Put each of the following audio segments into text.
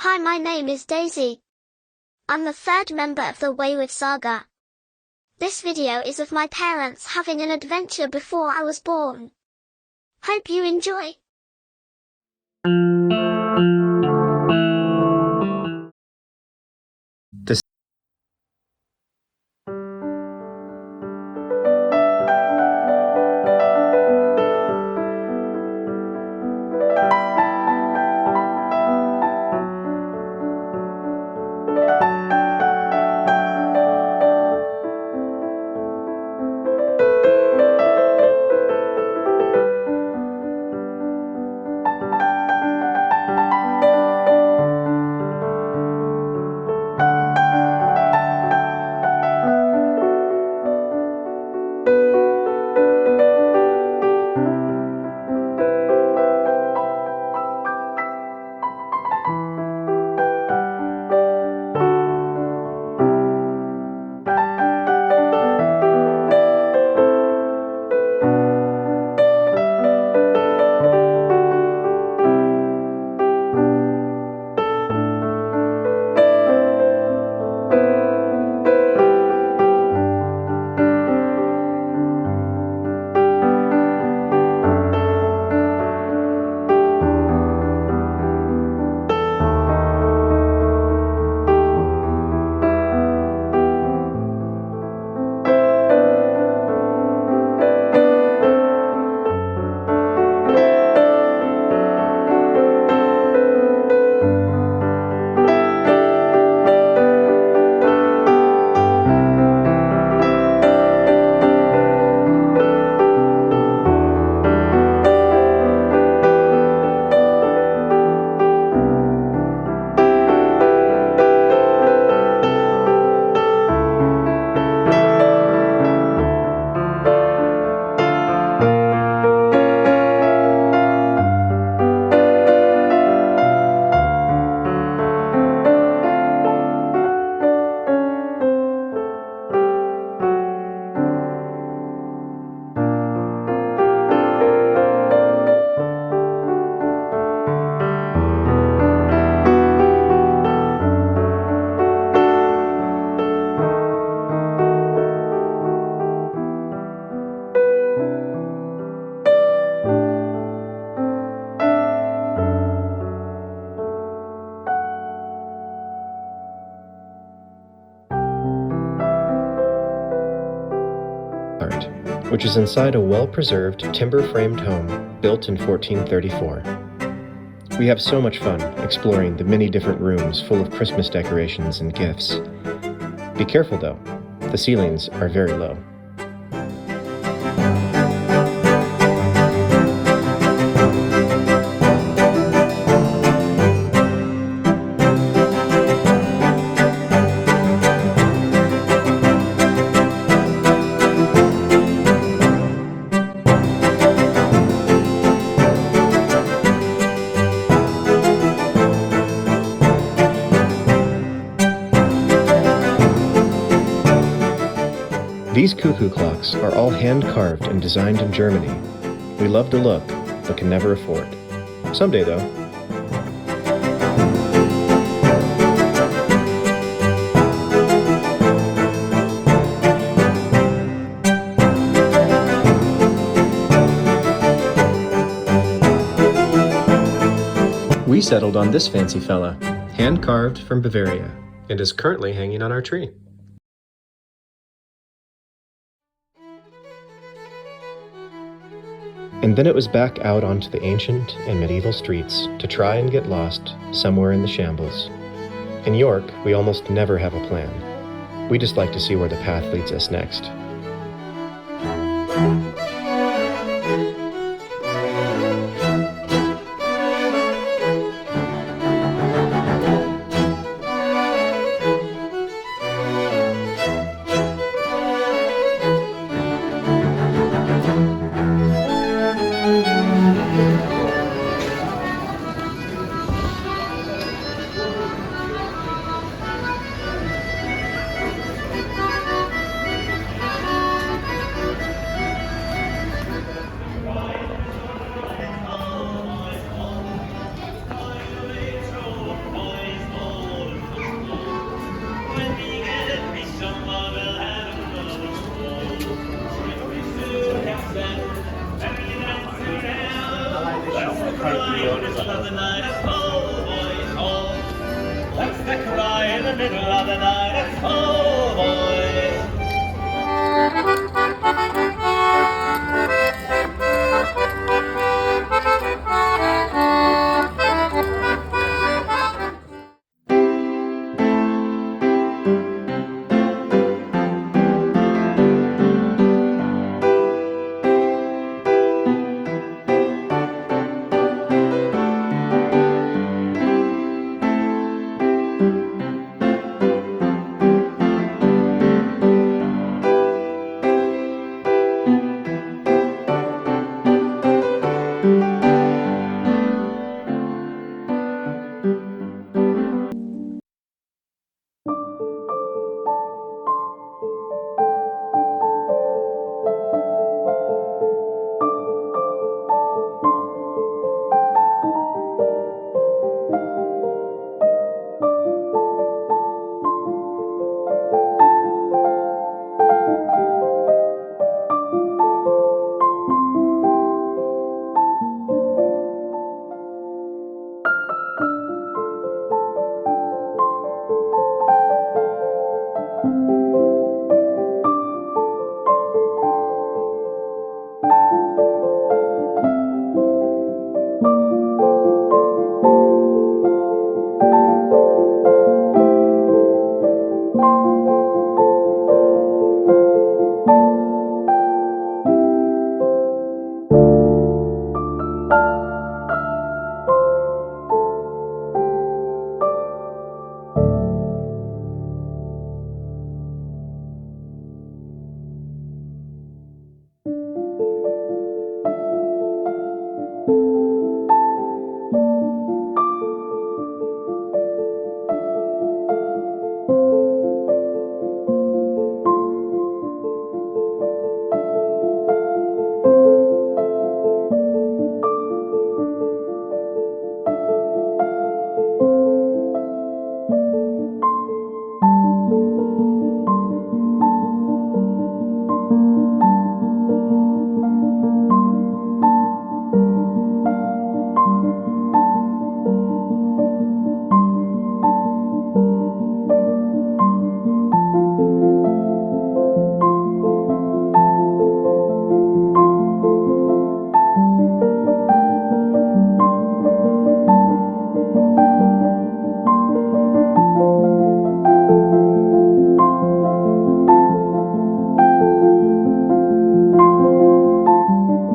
Hi, my name is Daisy. I'm the third member of the Wayward Saga. This video is of my parents having an adventure before I was born. Hope you enjoy. The which is inside a well-preserved timber-framed home built in 1434. We have so much fun exploring the many different rooms full of Christmas decorations and gifts. Be careful though, the ceilings are very low. These cuckoo clocks are all hand-carved and designed in Germany. We love to look, but can never afford. Someday, though. We settled on this fancy fella, hand-carved from Bavaria, and is currently hanging on our tree. And then it was back out onto the ancient and medieval streets to try and get lost somewhere in the shambles. In York, we almost never have a plan. We just like to see where the path leads us next. the middle of the night. Oh boy.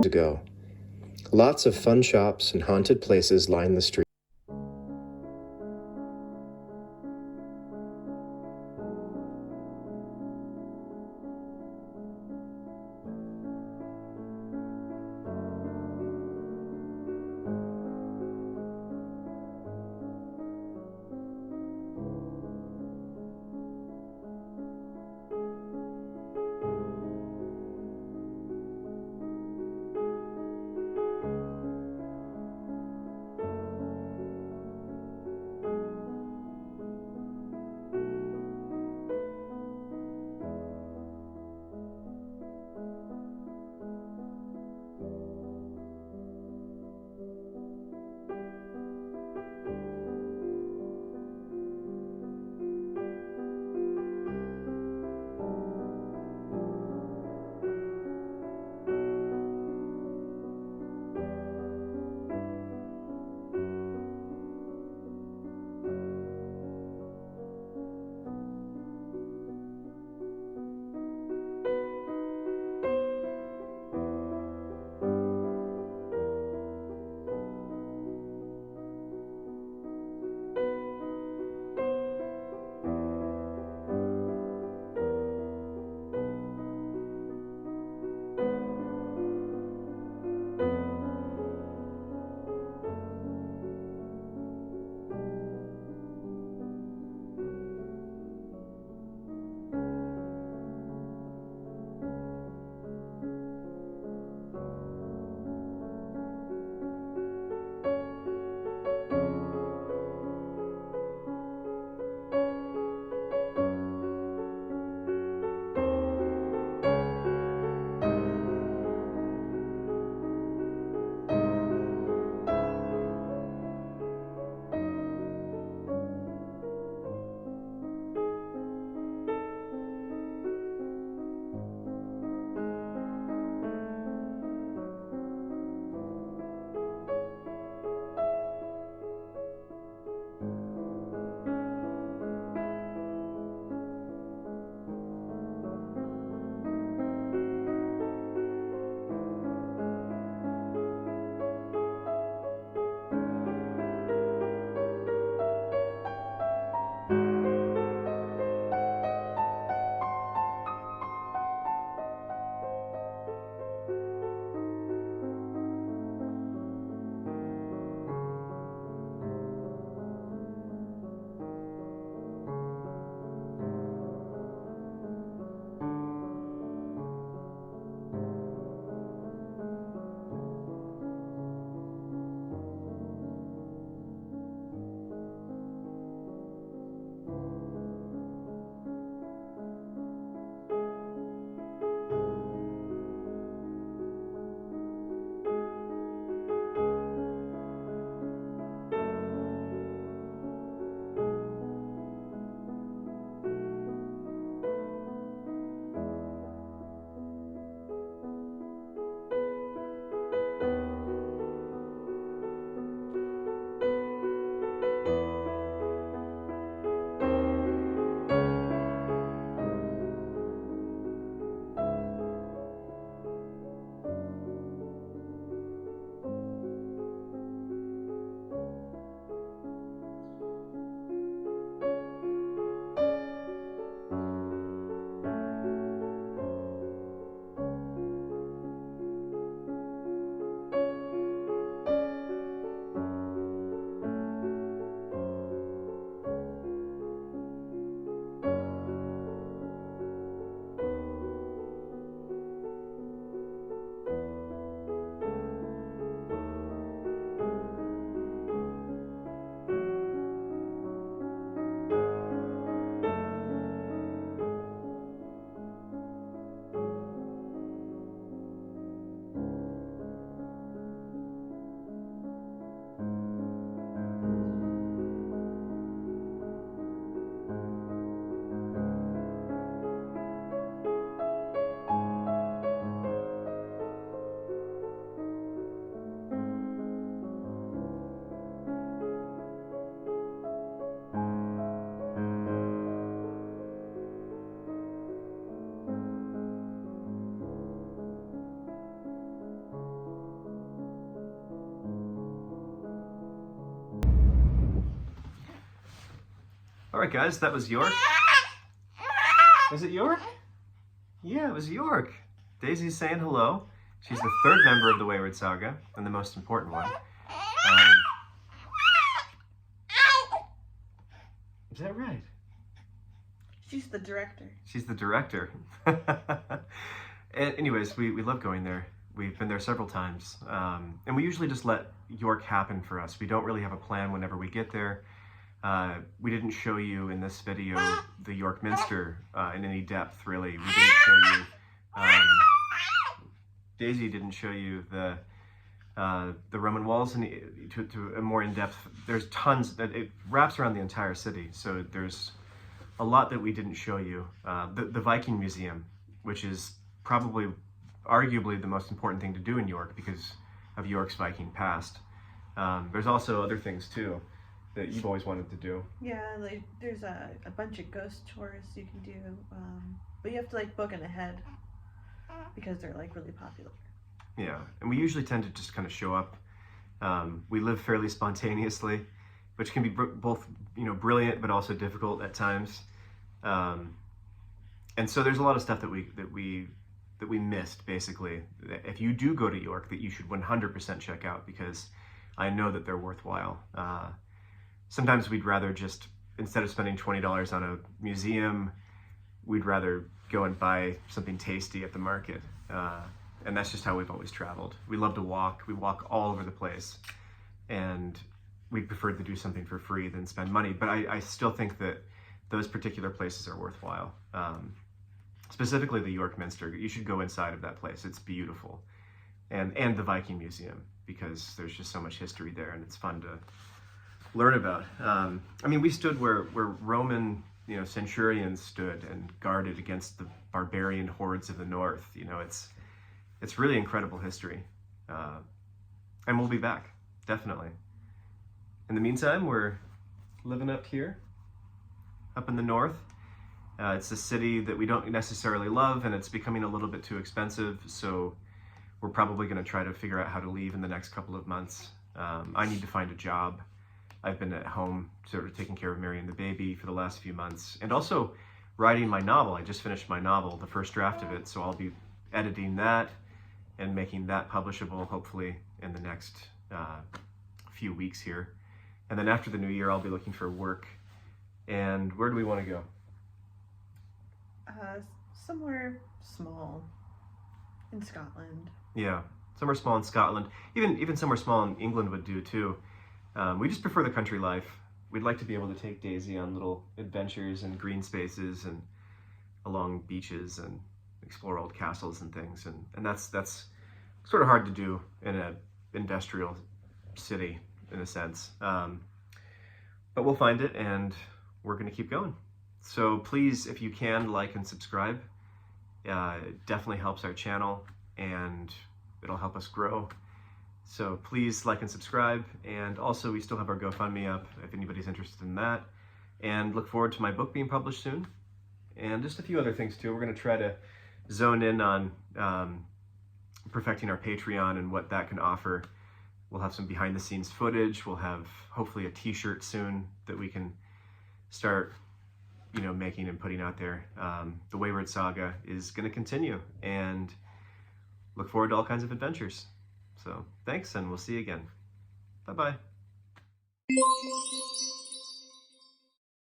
Ago. Lots of fun shops and haunted places line the street. All right, guys, that was York. Was it York? Yeah, it was York. Daisy's saying hello. She's the third member of the Wayward Saga, and the most important one. Is that right? She's the director. She's the director. Anyways, we love going there. We've been there several times. And we usually just let York happen for us. We don't really have a plan whenever we get there. We didn't show you in this video the York Minster in any depth, really. We didn't show you... Daisy didn't show you the Roman walls to a more in-depth. There's tons that it wraps around the entire city, so there's a lot that we didn't show you. The Viking Museum, which is probably arguably the most important thing to do in York because of York's Viking past. There's also other things too that you've always wanted to do. Yeah, like there's a bunch of ghost tours you can do, but you have to like book it ahead because they're like really popular. Yeah, and we usually tend to just kind of show up. We live fairly spontaneously, which can be both, you know, brilliant but also difficult at times. And so there's a lot of stuff that we missed, basically. If you do go to York, that you should 100% check out because I know that they're worthwhile. Sometimes we'd rather just, instead of spending $20 on a museum, we'd rather go and buy something tasty at the market. And that's just how we've always traveled. We love to walk. We walk all over the place. And we prefer to do something for free than spend money. But I still think that those particular places are worthwhile. Specifically the York Minster. You should go inside of that place. It's beautiful. And the Viking Museum, because there's just so much history there and it's fun to learn about. I mean, we stood where Roman, you know, centurions stood and guarded against the barbarian hordes of the north. You know, it's really incredible history. And we'll be back, definitely. In the meantime, we're living up here, up in the north. It's a city that we don't necessarily love, and it's becoming a little bit too expensive, so we're probably going to try to figure out how to leave in the next couple of months. I need to find a job. I've been at home sort of taking care of Mary and the baby for the last few months, and also writing my novel. I just finished my novel, the first draft of it, so I'll be editing that and making that publishable, hopefully, in the next few weeks here. And then after the new year, I'll be looking for work. And where do we want to go? Somewhere small in Scotland. Yeah, somewhere small in Scotland. Even somewhere small in England would do too. We just prefer the country life. We'd like to be able to take Daisy on little adventures and green spaces and along beaches and explore old castles and things. And that's sort of hard to do in an industrial city, in a sense. But we'll find it, and we're going to keep going. So please, if you can, like and subscribe. It definitely helps our channel, and it'll help us grow. So please like and subscribe. And also, we still have our GoFundMe up if anybody's interested in that. And look forward to my book being published soon. And just a few other things too. We're going to try to zone in on perfecting our Patreon and what that can offer. We'll have some behind the scenes footage. We'll have hopefully a t-shirt soon that we can start, you know, making and putting out there. The Wayward Saga is going to continue, and look forward to all kinds of adventures. So thanks, and we'll see you again. Bye-bye.